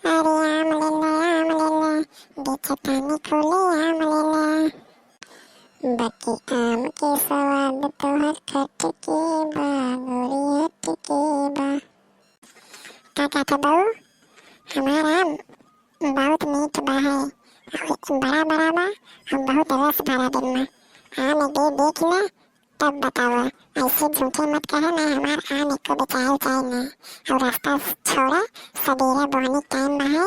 अरे आम ले बेचतानी खोले आम ले बाकी आम के स्वाद तो हर खट के बा गोरी हट के बा। का कहता बहू, हमारा आम बहुत मीठ बा है और बड़ा बड़ा बा और बहुत रस भरा दिन में आम दे देख ले तब बताओ। ऐसे झूठे मत कहो ना, हमार आम को बेचाए चाहे ना। और रास्ता छोड़ा, सवेरे बोने टाइम में है,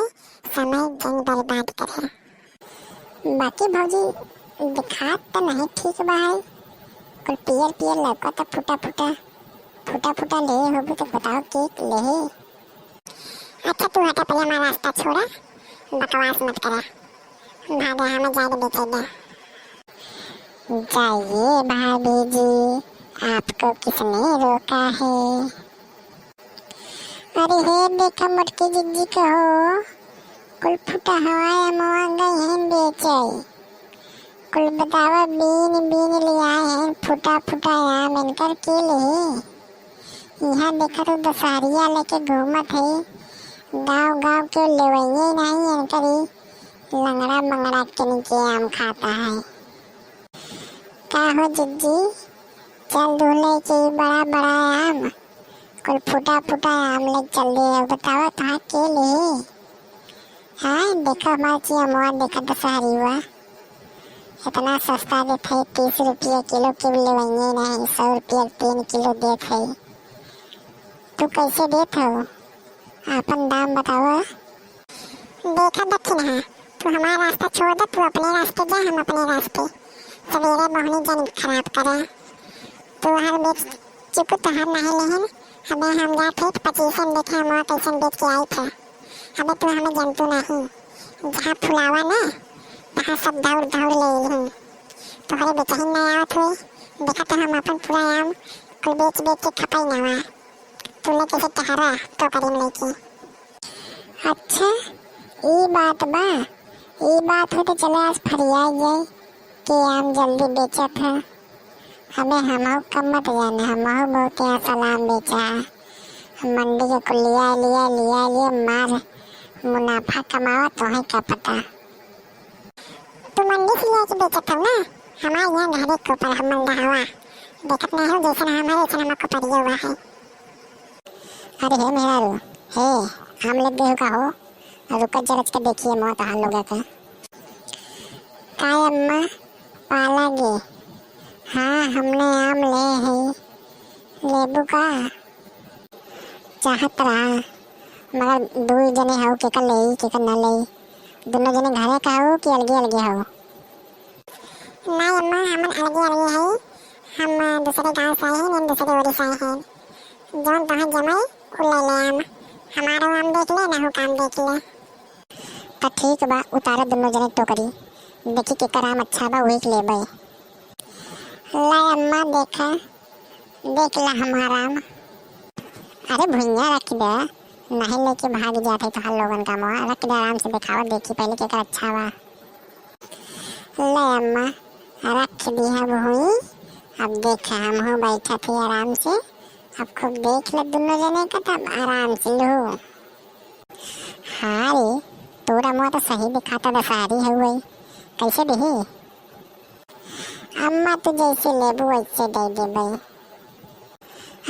समय जन बर्बाद करे। बाकी भौजी दिखात तो नहीं ठीक बा है, कुल पियर पियर लौका तो फूटा फूटा ले होगी तो बताओ केक ले। अच्छा तू हटा पहले हमारा रास्ता छोड़ा, बकवास मत करा, भागे हमें जाके बेचेगा। जाइए भाभी जी, आपको किसने रोका है? अरे हे देखो मुटकी जिज्जी को हो, कुल फुटा हवाया मुआ गई हैं बेचाई। कुल बतावा बीन बीन ले आए हैं फुटा फुटा आम इनकर के लिए। यहाँ देखा तो दशहरिया लेके घूमत है, गाँव गाँव के लेवइये नहीं इनकरी लंगड़ा मंगड़ा के नीचे आम खाता है। का हो जिज्जी, चल दूल्हे के बड़ा बड़ा आम, कुल फुटा फुटा आम ले चल दे। बताओ कहाँ के लिए? हाँ देखो हमारी चिया देखा दशहरी हुआ, इतना सस्ता देते है, 30 रुपये किलो के ले वही नहीं, 100 रुपये 3 किलो देते है। तू कैसे देते हो, अपन दाम बताओ। देखा दक्षिण है, तू हमारा रास्ता छोड़ दे, तू अपने रास्ते जा, हम अपने रास्ते। सवेरे मोहनी जन खराब करे, तू हर बेच चुप तो हर नहीं लेहन। हमें हम जाते 25 देखे, हम कैसे बेच के आए थे। हमें तू हमें जनतु नहीं, जहाँ फुलावा ना वहाँ सब दौड़ दौड़ ले हूँ। तुम्हारे बेचही नहीं आवत हुई, देखा तो हम अपन पूरा आम कुल बेच बेच के खपाई ना हुआ। तूने कैसे टहरा तो करीम लेके। अच्छा ये बात बा, ये बात हो तो चले आज फरिया जाए कि आम जल्दी बेचा था। हमें हमहु कम मत जाने, हमहु बहुत यहाँ सलाम बेचा, मंडी के को लिया मार मुनाफा कमावा तो है क्या पता। तू मंडी से लिया के बेचा था ना, हमारे यहाँ घरे को पर हम मंदा हुआ देखत नहीं हो, जैसे हमारे वैसे हमको परिया हुआ है। अरे हे मेरा रू हे, आम लग गए का हो, रुक जरा के देखिए मौत हाल लोगों का। काय अम्मा पाला गे? हाँ हमने आम ले है, लेबू का चाहत रहा, मगर दो जने हो के ले के न ले, दोनों जने घरे का हो कि अलगे अलगे हो? नहीं अम्मा हम अलगे अलगे है, हम दूसरे गांव से आए हैं, दूसरे ओर से आए हैं। जोन तहाँ जमाई वो ले ले आम, हमारा आम देख ले ना हो काम देख ले। तो ठीक बा, उतारो दोनों जने टोकरी, देखी केकर आम अच्छा बा वही ले बे। ला अम्मा देखा, देख ला हमारा आम। अरे भुइया रख दे, नहीं लेके भाग जाते तो हर लोगन का मुआ, रख दे आराम से दिखावा, देखी पहले केकर अच्छा बा। ले अम्मा रख दी है भुई, अब देखा हम हो बैठा थे आराम से, अब खूब देख ले दोनों जने का, तब आराम से लो। हाँ रे तोरा मुआ तो सही दिखाता दशहरी है वही, कैसे दे? अम्मा तो जैसे लेबू वैसे दे दे भाई।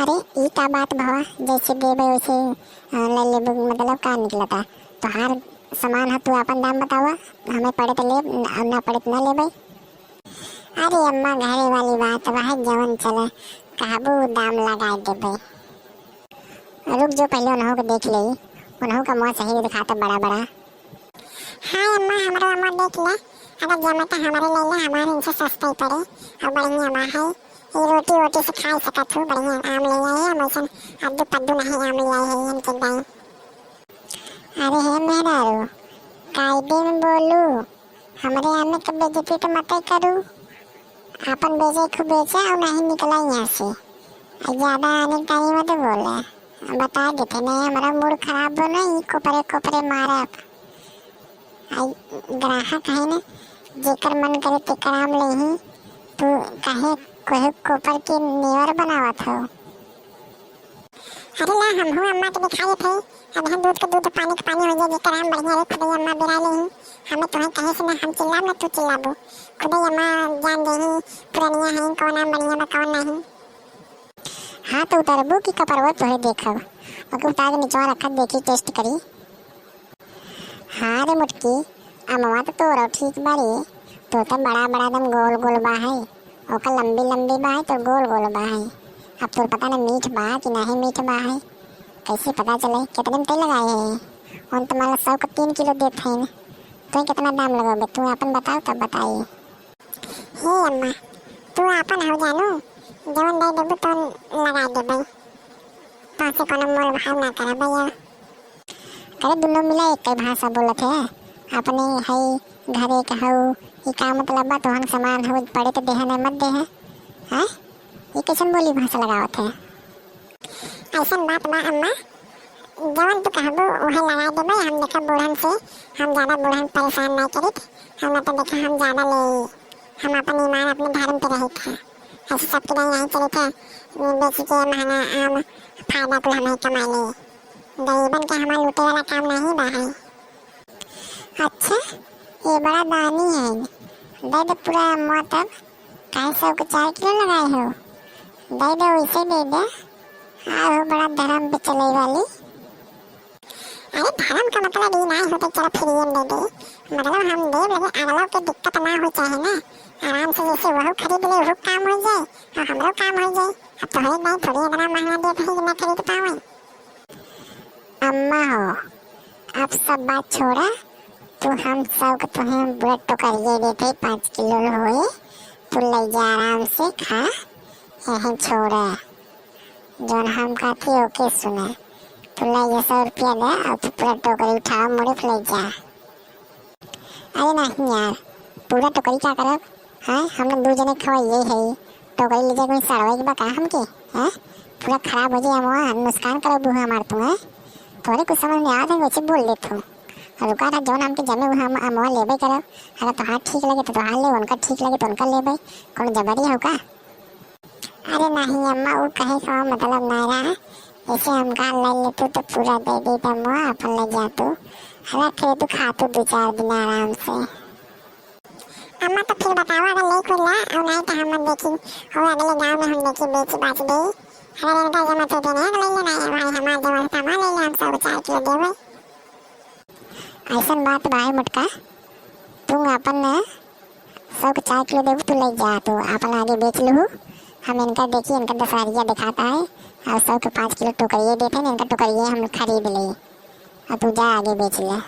अरे ये क्या बात भवा, जैसे दे भाई वैसे ले लेबू, मतलब क्या निकला था? तो हर सामान है, तू अपन दाम बतावा, हमें पड़े तो ले और ना पड़े तो ना ले भाई। अरे अम्मा घरे वाली बात वह जवन चले, काबू दाम लगा दे भाई। रुक जो पहले उन्हों को देख ले, उन्हों का मुँह सही दिखाता बड़ा बड़ा। हाँ अम्मा हमारा अम्मा देख ले, अगर जमा तो हमारे ले ले, हमारे इनसे सस्ता ही पड़े और बढ़िया अम्मा है। ये रोटी वोटी से खा सकत हो, बढ़िया आम ले आए हम, ऐसा अद्दू पद्दू नहीं आम ले आए हैं इनके दाई। अरे हे मेरा रो कायदे में बोलू, हमारे आम के बेइज्जती तो मत ही करू, अपन बेचे खूब बेचा और नहीं निकला यहाँ से। ज़्यादा आने टाइम में तो बोले बता देते नहीं, हमारा मूड खराब हो नहीं, कोपरे कोपरे मारा ग्राहक है ना, जेकर मन करे तेकर आम ले ही, तू काहे कोहे कोपर के नेवर बनावत हो? अरे ला हम हो अम्मा के दिखाए थे। अब हम दूध का दूध पानी का पानी हो जाए जेकर हम बढ़िया रे खुद अम्मा बिरा ले हमें तुम्हें कहे से ना हम चिल्लाब ना तू चिल्लाबो खुद अम्मा जान दे ही पुरानिया है कौन नाम बढ़िया बा कौन नहीं। हाँ तो उतरबू की कपरवा तोहे देखब और उतार के नीचे रखा देखी टेस्ट करी। हाँ रे मुटकी अमवा तो तोरा ठीक बारी तो बड़ा बड़ा दम गोल गोल बा है ओका लंबी लंबी बा है तो गोल गोल बा है। अब तो पता नहीं मीठ बा कि नहीं मीठ बा है कैसे पता चले कितने में तेल लगाए हैं और तुम्हारा 100 का 3 किलो देते हैं तो कितना दाम लगाओगे तू अपन बताओ तब बताइए। हे अम्मा तू अपन हो जानो जवन दे देबो तो लगा दे भाई पासे कोनो मोल भाव ना करा भैया करे दोनों मिला एक भाषा बोलत है अपने है घरे कहू ये का मतलब बा तोहन सामान हो पड़े तो देह नहीं मत दे है हैं ये कैसन बोली भाषा लगावत है। ऐसा बात बा अम्मा जवन तू कहबो वही लगा देबे हम देखा बूढ़न से हम ज्यादा बूढ़न परेशान नहीं करित हम तो देखा हम ज्यादा ले हम अपन ईमान अपने धर्म पे रही था ऐसे सबके नहीं यही चले थे बेच के महंगा आम फायदा तो हमें कमा ले गरीबन के हमारा लूटे वाला काम नहीं बा है। अच्छा ये बड़ा दानी है दे दे पूरा मतलब काहे 100 के 4 किलो लगाए हो दे दे वैसे दे दे। हाँ बड़ा धर्म पे चले वाली अरे धर्म का मतलब ये नहीं होता चलो फ्री दे दे मतलब हम दे लगे अगलों के दिक्कत ना हो चाहे ना आराम से जैसे वह खरीद ले वो काम हो जाए और हमरो काम हो जाए। अब तो है नहीं थोड़ी इतना महंगा दे भाई मैं खरीद पाऊँ। अम्मा हो अब सब बात छोड़ा तो हम सब तुम्हें ब्रेड तो करिए देते 5 किलो हुए तो ले जा आराम से खा यही छोड़ा जो हम कहते ओके सुने तो ले जा 100 रुपया दे और तू पूरा टोकरी उठाओ मुड़े ले जा। अरे नहीं यार पूरा टोकरी क्या करब हाँ हम लोग 2 जने खवाइए है टोकरी ले जाए कोई सड़वाई के बका हमके हैं पूरा खराब हो जाए हम नुकसान करो बुआ मार तू है थोड़े कुछ समझ में आता है वैसे बोल देता हूँ और रुका था जौन हमके जमे हम अमवा लेबे करब अगर तोहार ठीक लगे तो तोहार ले उनका ठीक लगे तो उनका लेबे कौन जबरी हो का। अरे नहीं अम्मा वो कहे का मतलब नहीं रहा जैसे हमका ले ले तो पूरा दे दे तो अम्मा अपन ले जा तू रख ले तू खा तू 2-4 दिन आराम से। अम्मा तो फिर बताओ अगर ले कोई ला और नहीं तो हम देखी और अगले गाँव में हम देखी बेच बाच दे अगर इनका जमा तो देने है ले लेना है भाई हमारे जमा सामान ले ले हम 4 किलो देवे। ऐसा बात भाई मुटका तुम अपन 100 के 4 किलो देव तू ले जा तू अपन आगे बेच लू हम इनका देखिए इनका 10 हज़ार दिखाता है और 100 के 5 किलो टोकरिए देते हैं इनका टोकरिए हम खरीद ले और तू जा आगे बेच ले।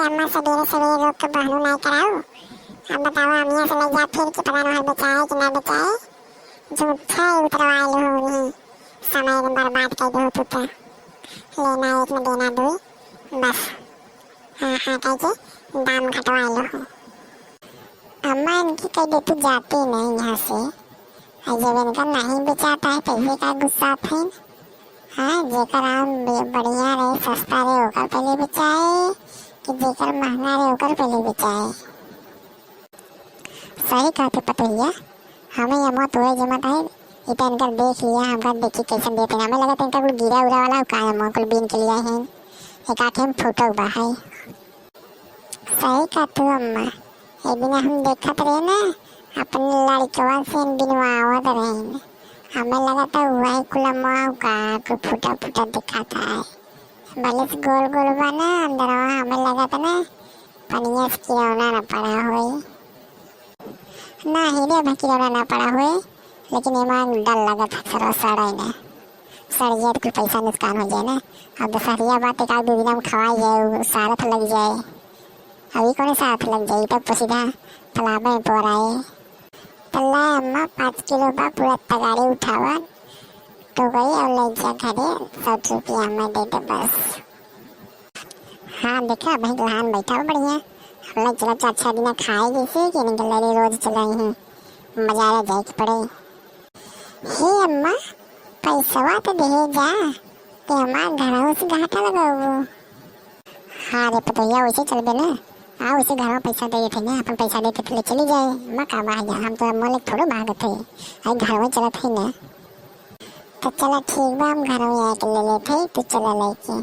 अम्मा सवेरे सवेरे लोग को बहनों नहीं कराओ अब बताओ हम यहाँ से ले जा फिर कि पता नहीं बचाए कि ना बचाए झूठा उतरवा लो यही समय बर्बाद कर दो तू तो लेना एक में देना 2 बस हाँ हाँ कह के दाम घटवा लो। अम्मा इनकी कह दे तू जाती नहीं यहाँ से जब इनका नहीं बेचाता है पैसे का गुस्सा थे हाँ जेकर आम बढ़िया रहे सस्ता रहे होकर पहले बेचाए कि जेकर महंगा रहे होकर पहले बेचाए। सही कहते पतैया हमें ये मत हुए जमत है इतना इनका देख लिया हमका देखी कैसे देते हैं हमें लगा था इनका कुछ गिरा उरा वाला का है कुल बीन के लिए हैं एक आँखें में फोटो बा है। सही कहते अम्मा ये बिना हम देखत रहे ना अपनी लड़कवा से बिनवावत रहे हमें लगा था वही कुलम्मा का कुछ फूटा फूटा दिखाता है भले से गोल गोल बना अंदर हमें लगा था ना पनिया से किरौना ना पड़ा हुए ना हीरे में किरौना ना पड़ा हुए लेकिन ईमान डर लगा था सरो सड़ा ना सड़ जाए तो कुछ पैसा नुकसान हो जाए ना अब दशहरिया बात एक आध 2 दिन हम खवाई जाए सारथ लग जाए अभी कौन साथ लग जाए तब तो सीधा तालाब में पोर आए तल्ला अम्मा 5 किलो का पूरा तगाड़ी उठावा तो गई और ले जा घरे 100 रुपया में दे दे बस। हाँ देखा भाई लहान बैठा बढ़िया हम चला 4-6 दिन खाएगी से कि निकल रही रोज चलाई हैं मजा आ जाए पड़े। हे अम्मा पैसा तो दे जा कि हमारे घर से घाटा लगाओ। हाँ रे पतैया वैसे चल बे ना हाँ उसे घर में पैसा दे थे ना अपन पैसा देते थे चली जाए मैं का बाहर जा हम तो मोले थोड़ो भागत थे अरे घर में चलत है ना। तो चलो ठीक बा हम घर में आके ले लेते हैं तो चला लेके